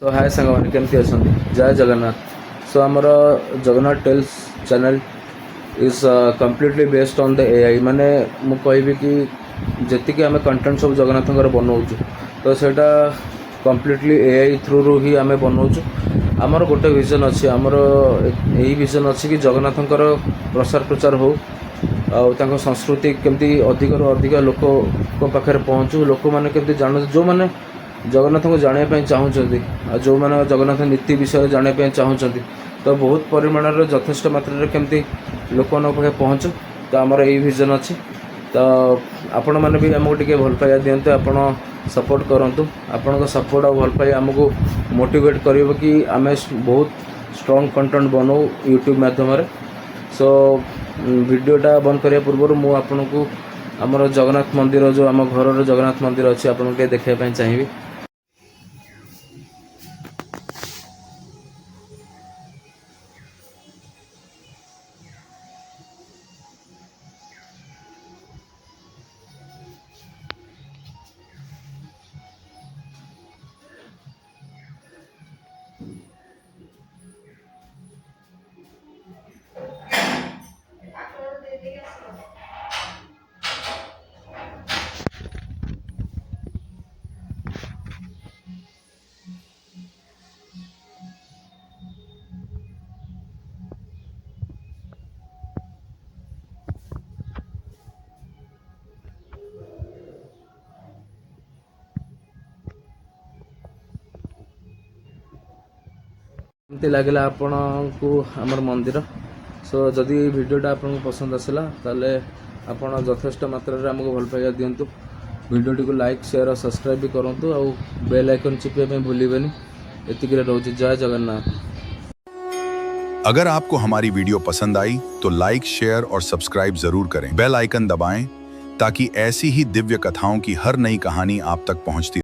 तो हाय सांगवानी केमती अछंती जय जगन्नाथ। सो आमर Jagannath tales channel is completely based on the AI माने मु कहबी कि जेतिक आम कंटेंट सब जगन्नाथ बनाऊँ तो सेटा कम्प्लीटली एआई थ्रू रू ही आम बनाऊँ। आमर गोटे विजन अच्छी आमर यही विजन अच्छी कि जगन्नाथ प्रसार प्रचार हो आ संस्कृति केमती अधिक अधिक लोक पाखे पहुँचू लोक मैंने केमती जान जो मैंने जगन्नाथ को जानापी चाहूँगी जो मैंने जगन्नाथ नीति विषय जानापी चाहूँगी तो बहुत परिमाण यथेष्ट मात्रा केमती लोक पाखे पहुँचू तो आमर यही विजन अच्छी। तो आपण मैंने भी आमको टे भल पाइबा दिंतु आपण सपोर्ट करूँ आपण सपोर्ट और भल पाइबा आमको मोटिवेट कर कि आम बहुत स्ट्रॉन्ग कंटेंट बनाऊ यूट्यूब माध्यम। सो वीडियोटा बंद करने पूर्व मु आपन को आमर जगन्नाथ मंदिर जो आम घर जगन्नाथ मंदिर अच्छी आपन के देखापी चाहिए। एमती लगे आपण को आमर मंदिर। सो जदि वीडियोटा आपन पसंद आसला ताले आपण यथेष्ट मात्रा आमको भल पाइबा दिंतु वीडियोटी को लाइक शेयर और सब्सक्राइब भी करूँ और बेल आइकन चिपिया भूलिबेनि। एतिक रोचे जय जगन्नाथ। अगर आपको हमारी वीडियो पसंद आई तो लाइक शेयर और सब्सक्राइब जरूर करें। बेल आइकन दबाएं ताकि ऐसी ही दिव्य कथाओं की हर नई कहानी आप तक पहुंचती